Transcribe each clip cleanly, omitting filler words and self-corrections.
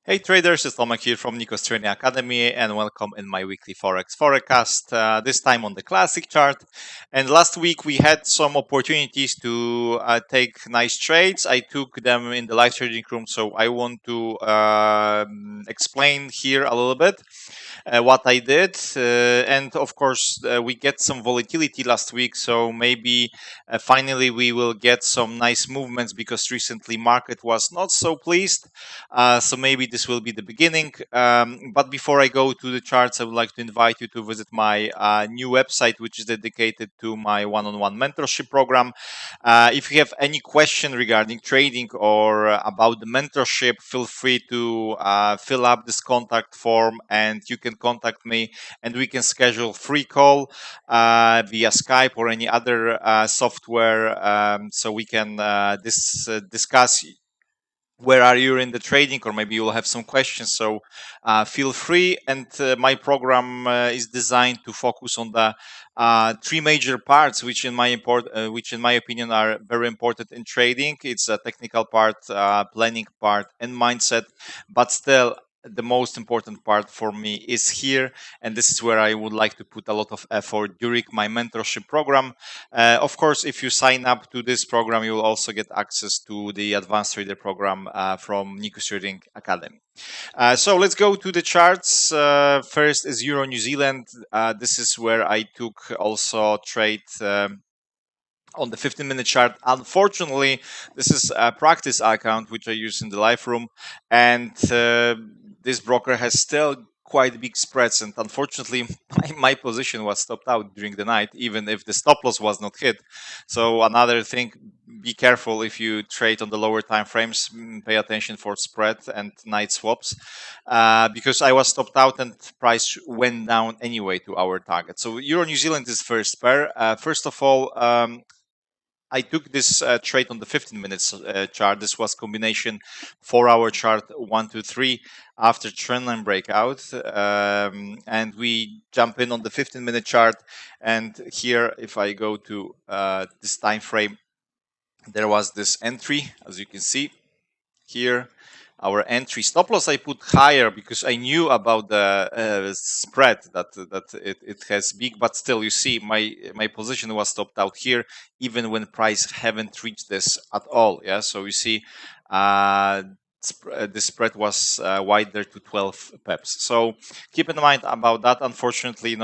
Hey traders, it's Tomek here from Nikos Training Academy and welcome in my weekly Forex Forecast, this time on the classic chart. And last week we had some opportunities to take nice trades. I took them in the live trading room, so I want to explain here a little bit what I did. And of course, we get some volatility last week, so maybe finally we will get some nice movements because recently market was not so pleased. So maybe this will be the beginning. But before I go to the charts, I would like to invite you to visit my new website, which is dedicated to my one-on-one mentorship program. If you have any question regarding trading or about the mentorship, feel free to fill up this contact form and you can contact me and we can schedule free call via Skype or any other software, so we can discuss where are you in the trading, or maybe you'll have some questions. So feel free. And my program is designed to focus on the three major parts, which in my opinion are very important in trading. It's a technical part, planning part, and mindset. But still, the most important part for me is here, and this is where I would like to put a lot of effort during my mentorship program. Of course, if you sign up to this program, you will also get access to the Advanced Trader program from Nikos Trading Academy. So let's go to the charts. First is Euro New Zealand. This is where I took also trade. On the 15-minute chart. Unfortunately, this is a practice account which I use in the live room, and this broker has still quite big spreads, and unfortunately my position was stopped out during the night, even if the stop loss was not hit. So another thing, be careful if you trade on the lower time frames. Pay attention for spread and night swaps, because I was stopped out and price went down anyway to our target. So Euro New Zealand is first pair. First of all, I took this trade on the 15 minutes chart. This was combination 4-hour chart 1 to 3 after trendline breakout, and we jump in on the 15-minute chart. And here, if I go to this time frame, there was this entry, as you can see here. Our entry stop loss I put higher because I knew about the spread that it has big, but still you see my position was stopped out here even when price haven't reached this at all. Yeah, so you see the spread was wider to 12 pips. So keep in mind about that. Unfortunately,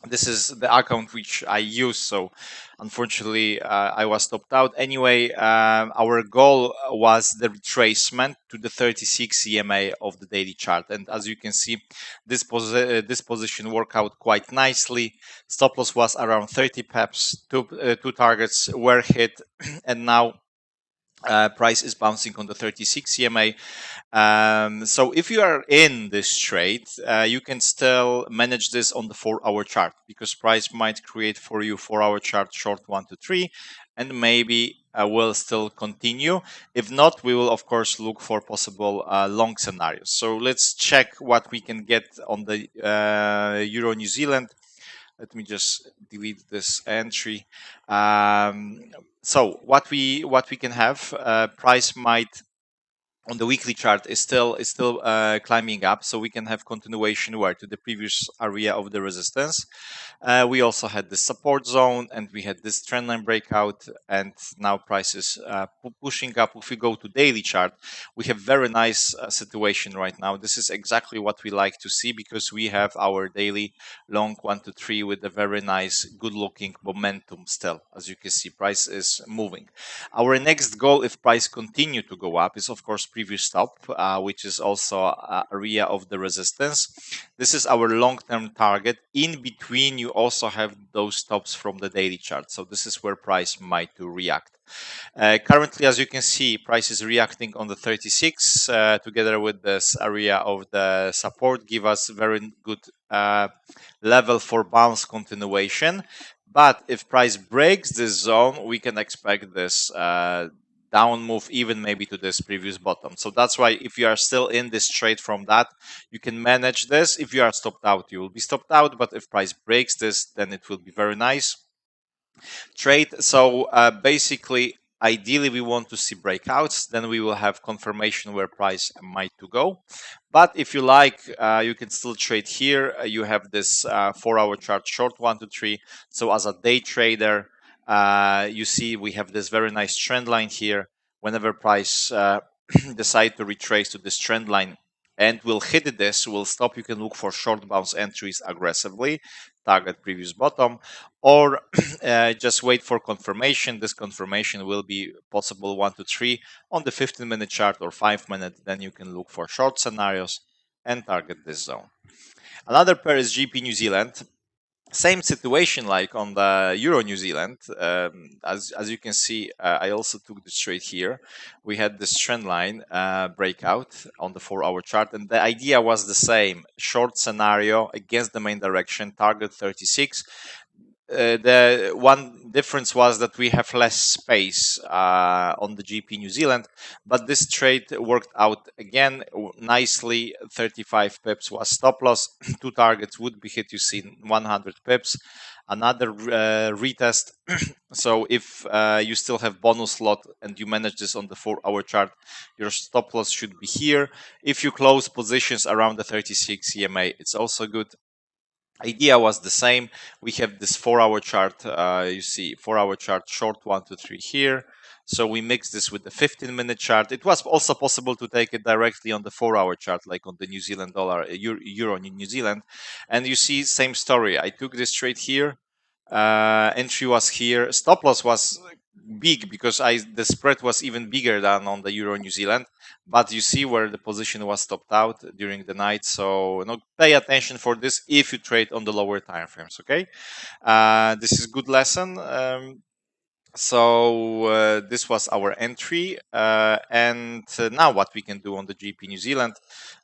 this is the account which I use, so unfortunately I was stopped out. Anyway, our goal was the retracement to the 36 EMA of the daily chart, and as you can see, this position worked out quite nicely. Stop loss was around 30 pips. Two targets were hit, and now price is bouncing on the 36 EMA. So if you are in this trade, you can still manage this on the 4-hour chart, because price might create for you 4-hour chart short 1 to 3, and maybe will still continue. If not, we will of course look for possible long scenarios. So let's check what we can get on the Euro New Zealand. Let me just delete this entry. So what we can have, price might on the weekly chart is still climbing up, so we can have continuation where to the previous area of the resistance. We also had the support zone, and we had this trendline breakout, and now prices pushing up. If we go to daily chart, we have very nice situation right now. This is exactly what we like to see, because we have our daily long 1 to 3 with a very nice good looking momentum still. As you can see, price is moving. Our next goal, if price continue to go up, is of course previous stop, which is also area of the resistance. This is our long-term target. In between, you also have those stops from the daily chart. So this is where price might react. Currently, as you can see, price is reacting on the 36 together with this area of the support, give us very good level for bounce continuation. But if price breaks this zone, we can expect this down move, even maybe to this previous bottom. So that's why if you are still in this trade from that, you can manage this. If you are stopped out, you will be stopped out. But if price breaks this, then it will be very nice trade. So basically, Ideally, we want to see breakouts, then we will have confirmation where price might to go. But if you like, you can still trade here. You have this 4-hour chart short 1 to 3. So as a day trader, you see we have this very nice trend line here. Whenever price decide to retrace to this trend line and will hit this, will stop, you can look for short bounce entries aggressively, target previous bottom, or just wait for confirmation. This confirmation will be possible 1 to 3 on the 15-minute chart or 5-minute. Then you can look for short scenarios and target this zone. Another pair is GP New Zealand. Same situation like on the Euro New Zealand. As you can see, I also took this trade here. We had this trend line breakout on the 4-hour chart, and the idea was the same: short scenario against the main direction, target 36. The one difference was that we have less space on the GP New Zealand, but this trade worked out again nicely. 35 pips was stop loss. Two targets would be hit, you see, 100 pips. Another retest. So if you still have bonus lot and you manage this on the 4-hour chart, your stop loss should be here. If you close positions around the 36 EMA, it's also good. Idea was the same. We have this 4-hour chart. You see 4-hour chart short 1 to 3 here. So we mix this with the 15-minute chart. It was also possible to take it directly on the 4-hour chart, like on the New Zealand dollar, euro in New Zealand. And you see same story. I took this trade here. Entry was here. Stop loss was big because the spread was even bigger than on the euro New Zealand. But you see where the position was stopped out during the night. So pay attention for this if you trade on the lower time frames. Okay, this is good lesson. So this was our entry, and now what we can do on the GP New Zealand.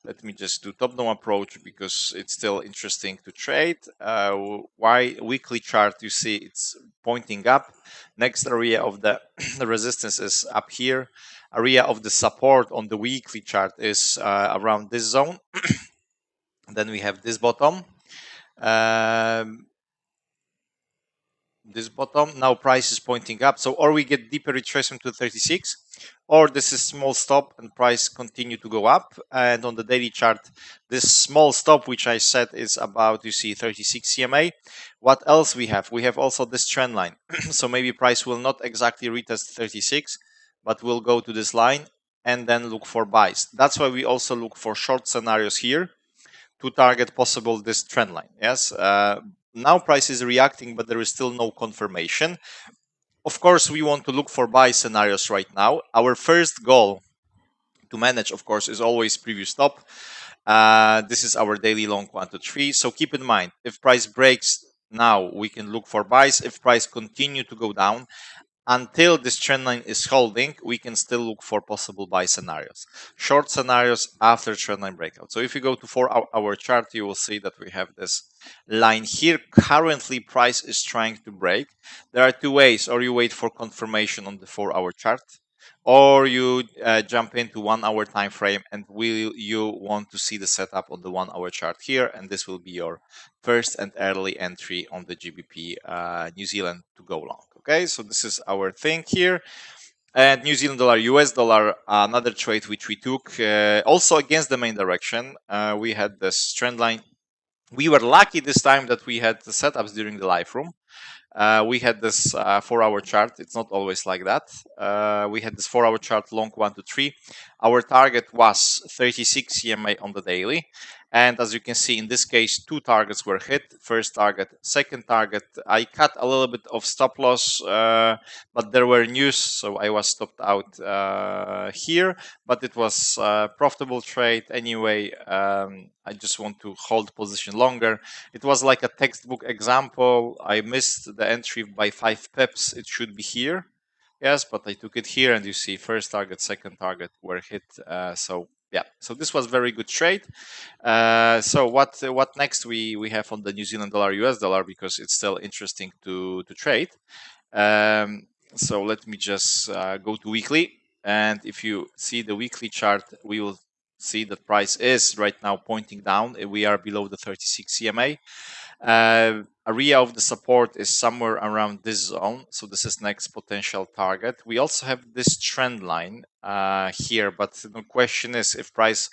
Let me just do top-down approach because it's still interesting to trade. Why weekly chart? You see it's pointing up. Next area of the resistance is up here. Area of the support on the weekly chart is around this zone. Then we have this bottom. This bottom. Now price is pointing up. So or we get deeper retracement to 36, or this is small stop and price continue to go up. And on the daily chart, this small stop, which I said is about, you see, 36 CMA. What else we have? We have also this trend line. So maybe price will not exactly retest 36, but will go to this line and then look for buys. That's why we also look for short scenarios here to target possible this trend line. Yes. Now price is reacting, but there is still no confirmation. Of course, we want to look for buy scenarios right now. Our first goal to manage, of course, is always previous stop. This is our daily long 1 to 3. So keep in mind, if price breaks now, we can look for buys. If price continue to go down, until this trend line is holding, we can still look for possible buy scenarios. Short scenarios after trend line breakout. So if you go to 4-hour chart, you will see that we have this line here. Currently, price is trying to break. There are two ways: or you wait for confirmation on the 4-hour chart, or you jump into 1-hour time frame, and you want to see the setup on the 1-hour chart here, and this will be your first and early entry on the GBP New Zealand to go long. Okay, so this is our thing here. And New Zealand dollar, US dollar, another trade which we took also against the main direction. We had this trend line. We were lucky this time that we had the setups during the live room. We had this 4-hour chart. It's not always like that. We had this 4-hour chart long 1 to 3. Our target was 36 EMA on the daily. And as you can see, in this case, two targets were hit. First target, second target. I cut a little bit of stop loss, but there were news, so I was stopped out here. But it was a profitable trade anyway. I just want to hold position longer. It was like a textbook example. I missed the entry by 5 pips. It should be here. Yes, but I took it here, and you see first target, second target were hit. So yeah, so this was very good trade. So what next we have on the New Zealand dollar, US dollar, because it's still interesting to trade. So let me just go to weekly, and if you see the weekly chart, we will see that price is right now pointing down. We are below the 36 CMA. area of the support is somewhere around this zone. So this is next potential target. We also have this trend line here, but the question is if price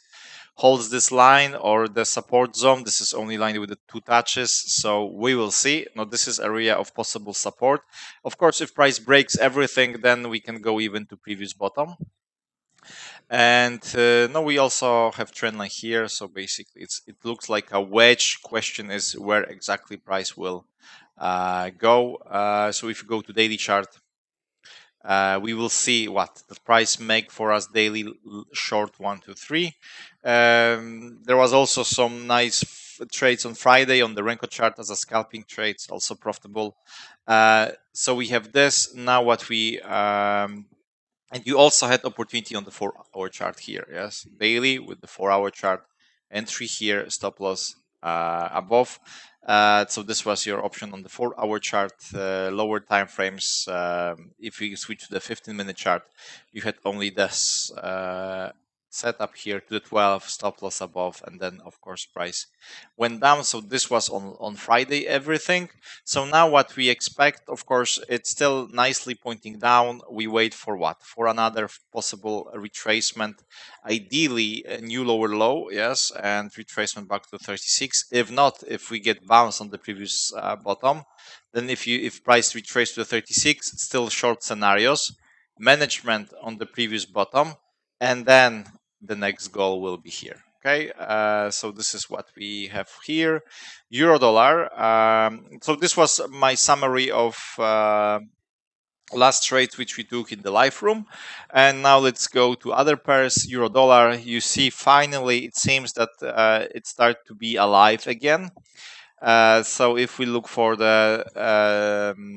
holds this line or the support zone. This is only line with the 2 touches, so we will see. Now this is area of possible support. Of course, if price breaks everything, then we can go even to previous bottom. And now we also have trend line here, so basically it looks like a wedge. Question is where exactly price will go. So if you go to daily chart, we will see what the price make for us daily short 1 2 3. There was also some nice trades on Friday on the Renko chart as a scalping trades, also profitable. So we have this now. What we and you also had opportunity on the 4-hour chart here. Yes, daily with the 4-hour chart, entry here, stop loss above. So this was your option on the 4-hour chart. Lower time frames. If we switch to the 15-minute chart, you had only this setup here to the 12, stop loss above, and then of course price went down. So this was on Friday everything. So now what we expect, of course, it's still nicely pointing down. We wait for what? For another possible retracement, ideally a new lower low, yes, and retracement back to 36. If not, if we get bounce on the previous bottom, then if price retrace to the 36, still short scenarios, management on the previous bottom, and then the next goal will be here. Okay, so this is what we have here. Euro dollar. So this was my summary of last trade which we took in the live room, and now let's go to other pairs. Euro dollar. You see, finally, it seems that it started to be alive again. So if we look for the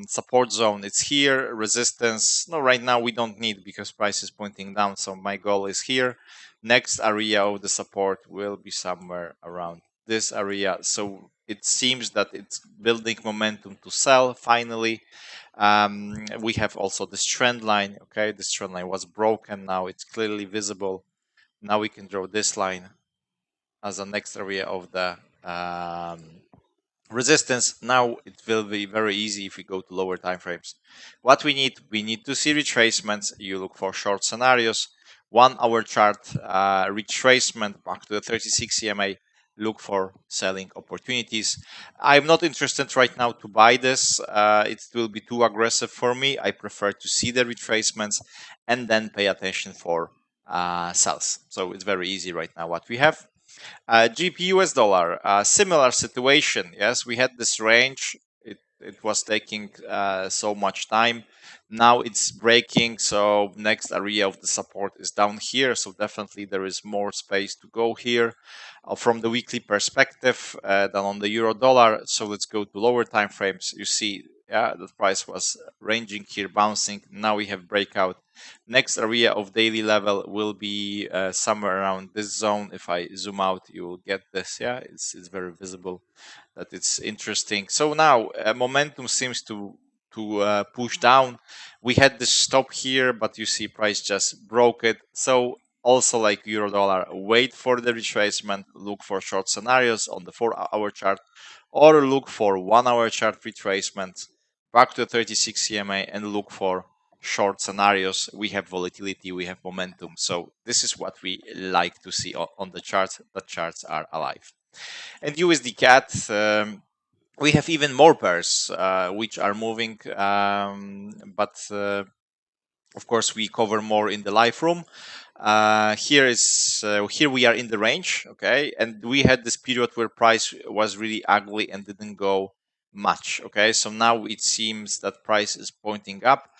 support zone, it's here. Resistance, no, right now we don't need because price is pointing down. So my goal is here. Next area of the support will be somewhere around this area. So it seems that it's building momentum to sell finally. We have also this trend line. Okay, this trend line was broken. Now it's clearly visible. Now we can draw this line as a next area of the resistance. Now it will be very easy if we go to lower time frames. What we need to see retracements. You look for short scenarios. 1-hour chart retracement back to the 36 EMA. Look for selling opportunities. I'm not interested right now to buy this. It will be too aggressive for me. I prefer to see the retracements and then pay attention for sells. So it's very easy right now what we have. GBP dollar, similar situation. Yes, we had this range. It was taking so much time. Now it's breaking. So next area of the support is down here. So definitely there is more space to go here from the weekly perspective than on the euro dollar. So let's go to lower time frames. You see, yeah, the price was ranging here, bouncing. Now we have breakout. Next area of daily level will be somewhere around this zone. If I zoom out, you will get this. Yeah, it's very visible that it's interesting. So now momentum seems to push down. We had this stop here, but you see price just broke it. So also like euro dollar, wait for the retracement, look for short scenarios on the 4-hour chart, or look for 1-hour chart retracement back to 36 EMA and look for short scenarios. We have volatility, we have momentum. So this is what we like to see on the charts. The charts are alive. And USDCAD, we have even more pairs which are moving, but of course we cover more in the live room. Here we are in the range, okay, and we had this period where price was really ugly and didn't go much. Okay, so now it seems that price is pointing up.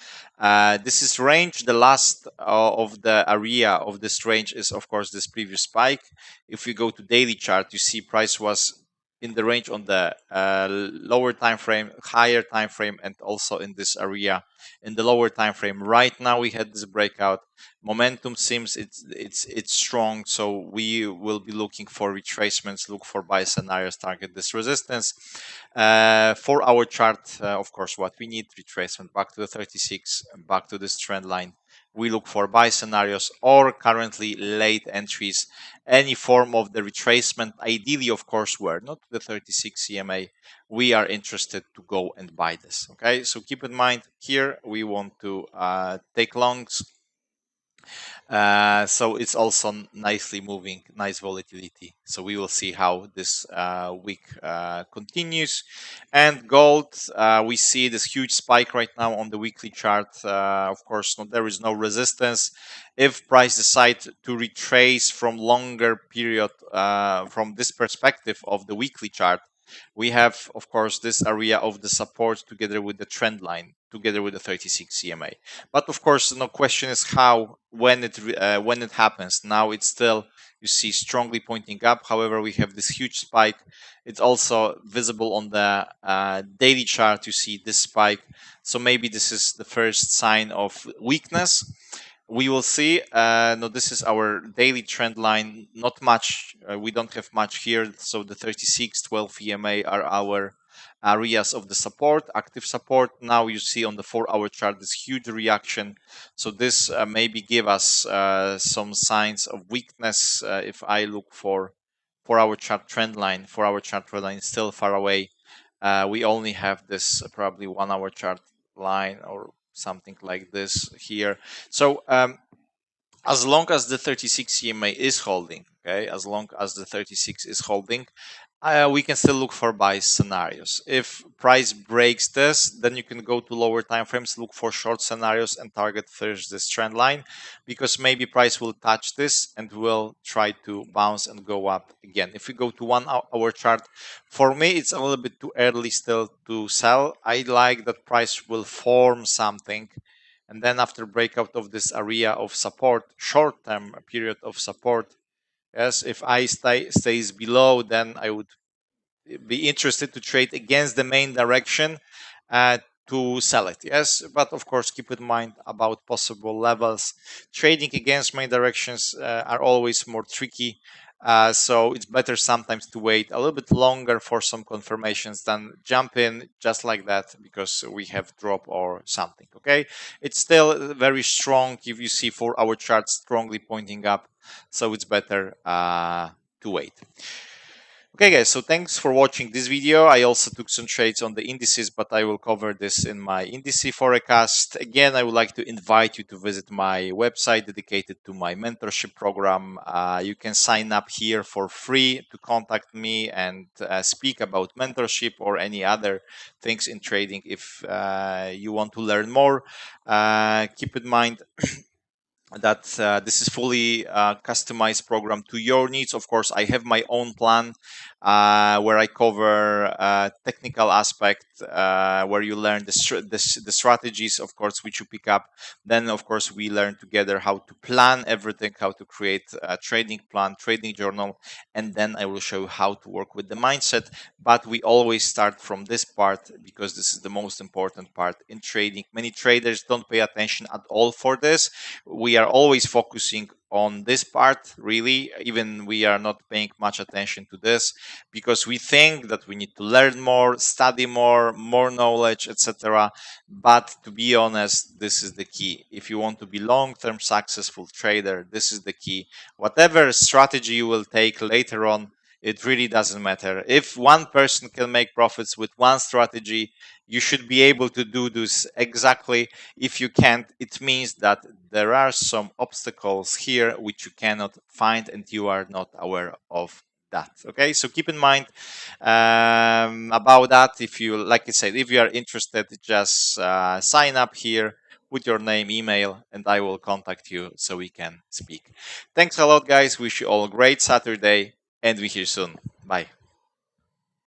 This is range. The last of the area of this range is of course this previous spike. If we go to daily chart, you see price was in the range on the lower time frame, higher time frame, and also in this area in the lower time frame. Right now we had this breakout. Momentum seems it's strong, so we will be looking for retracements, look for buy scenarios, target this resistance. For our chart, of course, what we need retracement back to the 36, back to this trend line, we look for buy scenarios or currently late entries, any form of the retracement. Ideally, of course, we're not the 36 CMA. We are interested to go and buy this. Okay, so keep in mind here we want to take longs. So it's also nicely moving, nice volatility. So we will see how this week continues. And gold, we see this huge spike right now on the weekly chart. Of course, there is no resistance. If price decide to retrace from longer period, from this perspective of the weekly chart, we have, of course, this area of the support together with the trend line, together with the 36 CMA. But of course, no question is how, when it happens. Now it's still, you see, strongly pointing up. However, we have this huge spike. It's also visible on the daily chart. You see this spike. So maybe this is the first sign of weakness. We will see. No, this is our daily trend line. Not much. We don't have much here. So the 36, 12 EMA are our areas of the support, active support. Now you see on the 4-hour chart this huge reaction. So this maybe give us some signs of weakness. If I look for our chart trend line, is still far away. We only have this probably 1-hour chart line or something like this here. So as long as the 36 CMA is holding, okay, as long as the 36 is holding, we can still look for buy scenarios. If price breaks this, then you can go to lower time frames, look for short scenarios and target first this trend line, because maybe price will touch this and will try to bounce and go up again. If we go to 1-hour chart, for me it's a little bit too early still to sell. I like that price will form something, and then after breakout of this area of support, short-term period of support, yes, if I stays below, then I would be interested to trade against the main direction to sell it. Yes, but of course keep in mind about possible levels. Trading against main directions are always more tricky. So it's better sometimes to wait a little bit longer for some confirmations than jump in just like that because we have drop or something. Okay, it's still very strong. If you see 4-hour chart strongly pointing up, so it's better to wait. Okay guys, so thanks for watching this video. I also took some trades on the indices, but I will cover this in my indice forecast. Again, I would like to invite you to visit my website dedicated to my mentorship program. You can sign up here for free to contact me and speak about mentorship or any other things in trading if you want to learn more. Keep in mind that this is fully customized program to your needs. Of course, I have my own plan where I cover technical aspect, where you learn the strategies, of course, which you pick up. Then, of course, we learn together how to plan everything, how to create a trading plan, trading journal, and then I will show you how to work with the mindset. But we always start from this part because this is the most important part in trading. Many traders don't pay attention at all for this. We are always focusing on this part, really. Even we are not paying much attention to this because we think that we need to learn more, study more knowledge, etc. But to be honest, this is the key. If you want to be long-term successful trader, this is the key. Whatever strategy you will take later on, it really doesn't matter. If one person can make profits with one strategy, you should be able to do this exactly. If you can't, it means that there are some obstacles here which you cannot find and you are not aware of that. Okay, so keep in mind about that. If you, like I said, if you are interested, just sign up here, put your name, email, and I will contact you so we can speak. Thanks a lot, guys. Wish you all a great Saturday, and we hear soon. Bye.